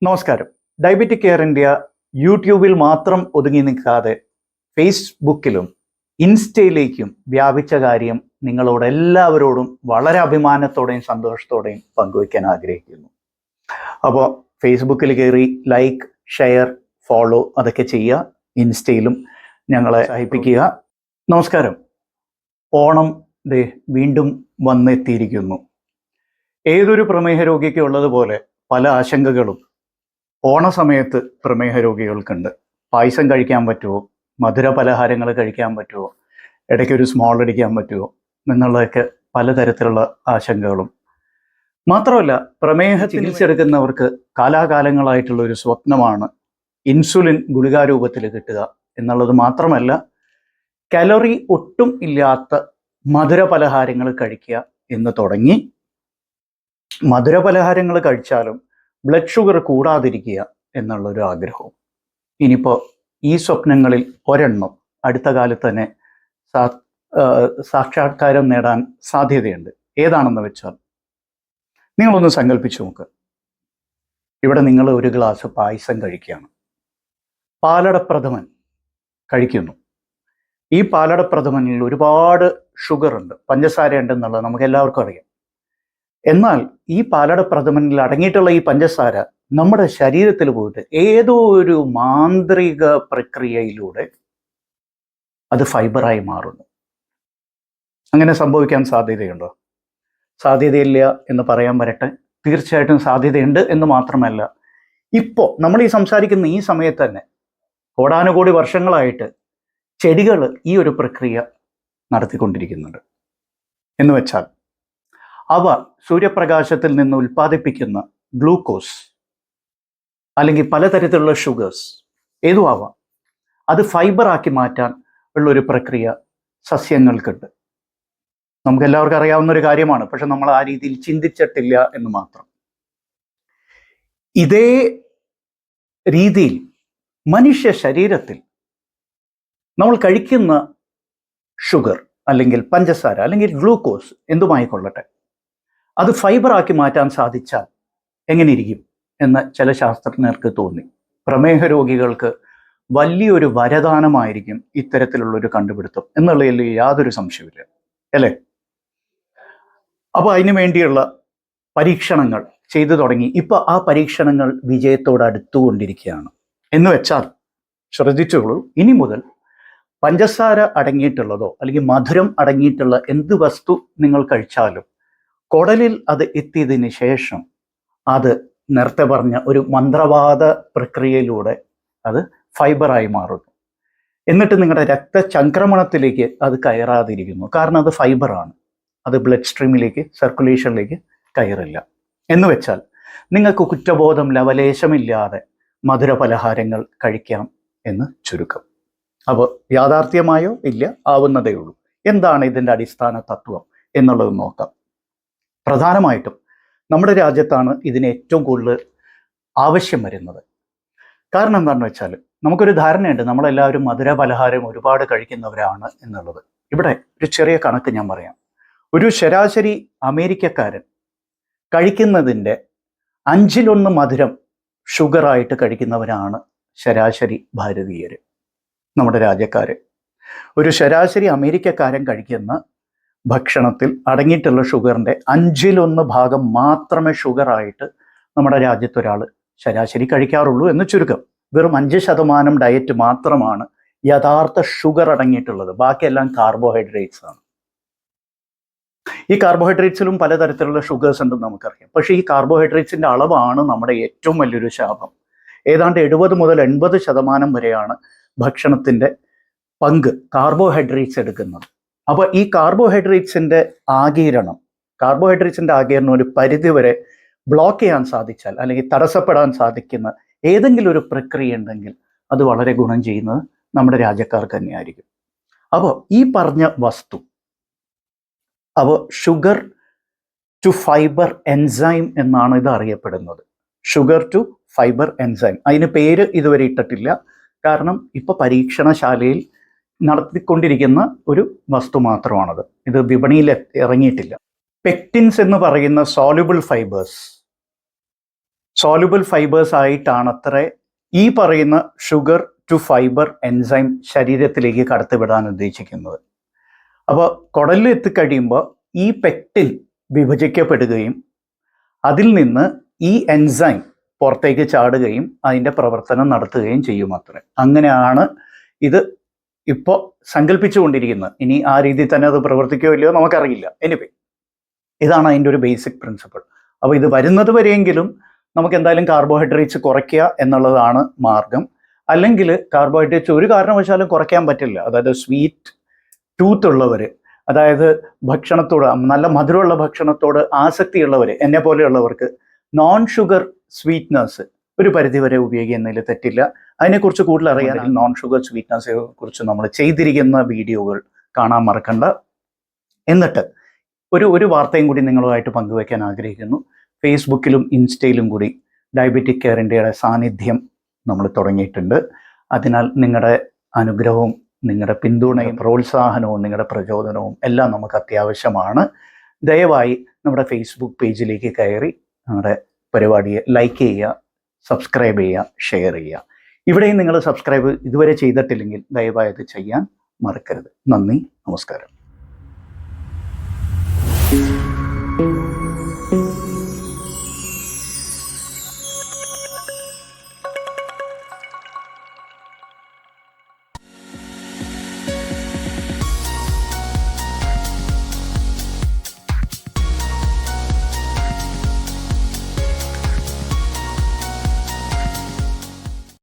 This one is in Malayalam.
നമസ്കാരം. ഡയബറ്റിക് കെയർ ഇന്ത്യ യൂട്യൂബിൽ മാത്രം ഒതുങ്ങി നിൽക്കാതെ ഫേസ്ബുക്കിലും ഇൻസ്റ്റയിലേക്കും വ്യാപിച്ച കാര്യം നിങ്ങളോട് എല്ലാവരോടും വളരെ അഭിമാനത്തോടെയും സന്തോഷത്തോടെയും പങ്കുവയ്ക്കാൻ ആഗ്രഹിക്കുന്നു. അപ്പോൾ ഫേസ്ബുക്കിൽ കയറി ലൈക്ക്, ഷെയർ, ഫോളോ അതൊക്കെ ചെയ്യുക. ഇൻസ്റ്റയിലും ഞങ്ങളെ സഹായിപ്പിക്കുക. നമസ്കാരം. ഓണം വീണ്ടും വന്നെത്തിയിരിക്കുന്നു. ഏതൊരു പ്രമേഹ രോഗിക്ക് ഉള്ളതുപോലെ പല ആശങ്കകളും ഓണസമയത്ത് പ്രമേഹ രോഗികൾക്കുണ്ട്. പായസം കഴിക്കാൻ പറ്റുമോ, മധുര പലഹാരങ്ങൾ കഴിക്കാൻ പറ്റുമോ, ഇടയ്ക്കൊരു സ്മോൾ അടിക്കാൻ പറ്റുമോ എന്നുള്ളതൊക്കെ പലതരത്തിലുള്ള ആശങ്കകളും. മാത്രമല്ല, പ്രമേഹ ചികിത്സ എടുക്കുന്നവർക്ക് കാലാകാലങ്ങളായിട്ടുള്ള ഒരു സ്വപ്നമാണ് ഇൻസുലിൻ ഗുളികാരൂപത്തിൽ കിട്ടുക എന്നുള്ളത്. മാത്രമല്ല, കലോറി ഒട്ടും ഇല്ലാത്ത മധുര പലഹാരങ്ങൾ കഴിക്കുക എന്ന് തുടങ്ങി മധുര പലഹാരങ്ങൾ കഴിച്ചാലും ബ്ലഡ് ഷുഗർ കൂടാതിരിക്കുക എന്നുള്ളൊരു ആഗ്രഹവും. ഇനിയിപ്പോൾ ഈ സ്വപ്നങ്ങളിൽ ഒരെണ്ണം അടുത്ത കാലത്ത് തന്നെ സാക്ഷാത്കാരം നേടാൻ സാധ്യതയുണ്ട്. ഏതാണെന്ന് വെച്ചാൽ, നിങ്ങളൊന്ന് സങ്കല്പിച്ചു നോക്ക്. ഇവിടെ നിങ്ങൾ ഒരു ഗ്ലാസ് പായസം കഴിക്കുകയാണ്. പാലടപ്രഥമൻ കഴിക്കുന്നു. ഈ പാലടപ്രഥമനിൽ ഒരുപാട് ഷുഗർ ഉണ്ട്, പഞ്ചസാര ഉണ്ടെന്നുള്ളത് നമുക്ക് എല്ലാവർക്കും അറിയാം. എന്നാൽ ഈ പാലടപ്രഥമനിൽ അടങ്ങിയിട്ടുള്ള ഈ പഞ്ചസാര നമ്മുടെ ശരീരത്തിൽ പോയിട്ട് ഏതോ ഒരു മാന്ത്രിക പ്രക്രിയയിലൂടെ അത് ഫൈബറായി മാറുന്നു. അങ്ങനെ സംഭവിക്കാൻ സാധ്യതയുണ്ടോ? സാധ്യതയില്ല എന്ന് പറയാൻ വരട്ടെ. തീർച്ചയായിട്ടും സാധ്യതയുണ്ട് എന്ന് മാത്രമല്ല, ഇപ്പോൾ നമ്മൾ ഈ സംസാരിക്കുന്ന ഈ സമയത്ത് തന്നെ കോടാനുകോടി വർഷങ്ങളായിട്ട് ചെടികൾ ഈ ഒരു പ്രക്രിയ നടത്തിക്കൊണ്ടിരിക്കുന്നുണ്ട്. എന്ന് വെച്ചാൽ അവ സൂര്യപ്രകാശത്തിൽ നിന്ന് ഉൽപ്പാദിപ്പിക്കുന്ന ഗ്ലൂക്കോസ് അല്ലെങ്കിൽ പലതരത്തിലുള്ള ഷുഗേഴ്സ് ഏതും ആവാം, അത് ഫൈബറാക്കി മാറ്റാൻ ഉള്ളൊരു പ്രക്രിയ സസ്യങ്ങൾക്കുണ്ട്. നമുക്ക് എല്ലാവർക്കും അറിയാവുന്ന ഒരു കാര്യമാണ്, പക്ഷെ നമ്മൾ ആ രീതിയിൽ ചിന്തിച്ചിട്ടില്ല എന്ന് മാത്രം. ഇതേ രീതിയിൽ മനുഷ്യ ശരീരത്തിൽ നമ്മൾ കഴിക്കുന്ന ഷുഗർ അല്ലെങ്കിൽ പഞ്ചസാര അല്ലെങ്കിൽ ഗ്ലൂക്കോസ് എന്തുമായിക്കൊള്ളട്ടെ, അത് ഫൈബറാക്കി മാറ്റാൻ സാധിച്ചാൽ എങ്ങനെയിരിക്കും എന്ന് ചില ശാസ്ത്രജ്ഞർക്ക് തോന്നി. പ്രമേഹ രോഗികൾക്ക് വലിയൊരു വരദാനമായിരിക്കും ഇത്തരത്തിലുള്ളൊരു കണ്ടുപിടുത്തം എന്നുള്ളതിൽ യാതൊരു സംശയമില്ല, അല്ലേ? അപ്പോൾ അതിനു വേണ്ടിയുള്ള പരീക്ഷണങ്ങൾ ചെയ്തു തുടങ്ങി. ഇപ്പോൾ ആ പരീക്ഷണങ്ങൾ വിജയത്തോട് അടുത്തുകൊണ്ടിരിക്കുകയാണ്. എന്ന് വെച്ചാൽ ശ്രദ്ധിച്ചോളൂ, ഇനി മുതൽ പഞ്ചസാര അടങ്ങിയിട്ടുള്ളതോ അല്ലെങ്കിൽ മധുരം അടങ്ങിയിട്ടുള്ള എന്ത് വസ്തു നിങ്ങൾ കഴിച്ചാലും കുടലിൽ അത് എത്തിയതിന് ശേഷം അത് നേരത്തെ പറഞ്ഞ ഒരു മന്ത്രവാദ പ്രക്രിയയിലൂടെ അത് ഫൈബറായി മാറുന്നു. എന്നിട്ട് നിങ്ങളുടെ രക്തചംക്രമണത്തിലേക്ക് അത് കയറാതിരിക്കുന്നു. കാരണം അത് ഫൈബറാണ്. അത് ബ്ലഡ് സ്ട്രീമിലേക്ക്, സർക്കുലേഷനിലേക്ക് കയറില്ല. എന്ന് വെച്ചാൽ നിങ്ങൾക്ക് കുറ്റബോധം ലവലേശമില്ലാതെ മധുര പലഹാരങ്ങൾ കഴിക്കാം എന്ന് ചുരുക്കം. അപ്പോൾ യാഥാർത്ഥ്യമായോ? ഇല്ല, ആവുന്നതേ ഉള്ളൂ. എന്താണ് ഇതിൻ്റെ അടിസ്ഥാന തത്വം എന്നുള്ളത് നോക്കാം. പ്രധാനമായിട്ടും നമ്മുടെ രാജ്യത്താണ് ഇതിന് ഏറ്റവും കൂടുതൽ ആവശ്യം വരുന്നത്. കാരണം എന്താണെന്ന് വെച്ചാൽ, നമുക്കൊരു ധാരണയുണ്ട് നമ്മളെല്ലാവരും മധുര പലഹാരം ഒരുപാട് കഴിക്കുന്നവരാണ് എന്നുള്ളത്. ഇവിടെ ഒരു ചെറിയ കണക്ക് ഞാൻ പറയാം. ഒരു ശരാശരി അമേരിക്കക്കാരൻ കഴിക്കുന്നതിൻ്റെ 1/5 മധുരം ഷുഗറായിട്ട് കഴിക്കുന്നവരാണ് ശരാശരി ഭാരതീയർ, നമ്മുടെ രാജ്യക്കാർ. ഒരു ശരാശരി അമേരിക്കക്കാരൻ കഴിക്കുന്ന ഭക്ഷണത്തിൽ അടങ്ങിയിട്ടുള്ള ഷുഗറിൻ്റെ 1/5 ഭാഗം മാത്രമേ ഷുഗറായിട്ട് നമ്മുടെ രാജ്യത്തൊരാൾ ശരാശരി കഴിക്കാറുള്ളൂ എന്ന് ചുരുക്കം. വെറും 5% ഡയറ്റ് മാത്രമാണ് യഥാർത്ഥ ഷുഗർ അടങ്ങിയിട്ടുള്ളത്. ബാക്കിയെല്ലാം കാർബോഹൈഡ്രേറ്റ്സ് ആണ്. ഈ കാർബോഹൈഡ്രേറ്റ്സിലും പലതരത്തിലുള്ള ഷുഗേഴ്സ് ഉണ്ടെന്ന് നമുക്കറിയാം. പക്ഷേ ഈ കാർബോഹൈഡ്രേറ്റ്സിൻ്റെ അളവാണ് നമ്മുടെ ഏറ്റവും വലിയൊരു ശാപം. ഏതാണ്ട് 70 മുതൽ 80% വരെയാണ് ഭക്ഷണത്തിൻ്റെ പങ്ക് കാർബോഹൈഡ്രേറ്റ്സ് എടുക്കുന്നത്. അപ്പോൾ ഈ കാർബോഹൈഡ്രേറ്റ്സിൻ്റെ ആഗിരണം ഒരു പരിധിവരെ ബ്ലോക്ക് ചെയ്യാൻ സാധിച്ചാൽ അല്ലെങ്കിൽ തടസ്സപ്പെടാൻ സാധിക്കുന്ന ഏതെങ്കിലും ഒരു പ്രക്രിയ ഉണ്ടെങ്കിൽ അത് വളരെ ഗുണം ചെയ്യുന്നത് നമ്മുടെ രാജ്യക്കാർക്ക് തന്നെയായിരിക്കും. അപ്പോൾ ഈ പറഞ്ഞ വസ്തു, അപ്പോൾ ഷുഗർ ടു ഫൈബർ എൻസൈം എന്നാണ് ഇത് അറിയപ്പെടുന്നത്. Sugar to fibre enzyme. അതിന് പേര് ഇതുവരെ ഇട്ടിട്ടില്ല. കാരണം ഇപ്പോൾ പരീക്ഷണശാലയിൽ നടത്തിക്കൊണ്ടിരിക്കുന്ന ഒരു വസ്തു മാത്രമാണത്. ഇത് വിപണിയിൽ ഇറങ്ങിയിട്ടില്ല. പെക്റ്റിൻസ് എന്ന് പറയുന്ന സോലുബിൾ ഫൈബേഴ്സ് സോലുബിൾ ഫൈബേഴ്സ് ആയിട്ടാണ് അത്ര ഈ പറയുന്ന ഷുഗർ ടു ഫൈബർ എൻസൈം ശരീരത്തിലേക്ക് കടത്തിവിടാൻ ഉദ്ദേശിക്കുന്നത്. അപ്പോൾ കുടലിൽ എത്തിക്കഴിയുമ്പോൾ ഈ പെക്റ്റിൻ വിഭജിക്കപ്പെടുകയും അതിൽ നിന്ന് ഈ എൻസൈം പുറത്തേക്ക് ചാടുകയും അതിൻ്റെ പ്രവർത്തനം നടത്തുകയും ചെയ്യും അത്രേ. അങ്ങനെയാണ് ഇത് ഇപ്പോൾ സങ്കല്പിച്ചുകൊണ്ടിരിക്കുന്നത്. ഇനി ആ രീതിയിൽ തന്നെ അത് പ്രവർത്തിക്കുകയോ ഇല്ലയോ നമുക്കറിയില്ല. എനിവേ, ഇതാണ് അതിൻ്റെ ഒരു ബേസിക് പ്രിൻസിപ്പിൾ. അപ്പോൾ ഇത് വരുന്നത് വരെയെങ്കിലും നമുക്ക് എന്തായാലും കാർബോഹൈഡ്രേറ്റ്സ് കുറയ്ക്കുക എന്നുള്ളതാണ് മാർഗം. അല്ലെങ്കിൽ കാർബോഹൈഡ്രേറ്റ്സ് ഒരു കാരണവശാലും കുറയ്ക്കാൻ പറ്റില്ല. അതായത് സ്വീറ്റ് ടൂത്ത് ഉള്ളവർ, അതായത് ഭക്ഷണത്തോട് നല്ല മധുരമുള്ള ഭക്ഷണത്തോട് ആസക്തിയുള്ളവർ, എന്നെ പോലെയുള്ളവർക്ക് നോൺ ഷുഗർ സ്വീറ്റ്നസ് ഒരു പരിധിവരെ ഉപയോഗിക്കുന്നതിൽ തെറ്റില്ല. അതിനെക്കുറിച്ച് കൂടുതൽ അറിയാൻ നോൺ ഷുഗർ സ്വീറ്റ്നസിനെ കുറിച്ച് നമ്മൾ ചെയ്തിരിക്കുന്ന വീഡിയോകൾ കാണാൻ മറക്കണ്ട. എന്നിട്ട് ഒരു വാർത്തയും കൂടി നിങ്ങളുമായിട്ട് പങ്കുവയ്ക്കാൻ ആഗ്രഹിക്കുന്നു. ഫേസ്ബുക്കിലും ഇൻസ്റ്റയിലും കൂടി ഡയബറ്റിക് കെയർ ഇന്ത്യയുടെ സാന്നിധ്യം നമ്മൾ തുടങ്ങിയിട്ടുണ്ട്. അതിനാൽ നിങ്ങളുടെ അനുഗ്രഹവും നിങ്ങളുടെ പിന്തുണയും പ്രോത്സാഹനവും നിങ്ങളുടെ പ്രചോദനവും എല്ലാം നമുക്ക് അത്യാവശ്യമാണ്. ദയവായി നമ്മുടെ ഫേസ്ബുക്ക് പേജിലേക്ക് കയറി നമ്മുടെ പരിപാടിയെ ലൈക്ക് ചെയ്യുക, സബ്സ്ക്രൈബ് ചെയ്യുക, ഷെയർ ചെയ്യുക. ഇവിടെയും നിങ്ങൾ സബ്സ്ക്രൈബ് ഇതുവരെ ചെയ്തിട്ടില്ലെങ്കിൽ ദയവായി അത് ചെയ്യാൻ മറക്കരുത്. നന്ദി, നമസ്കാരം.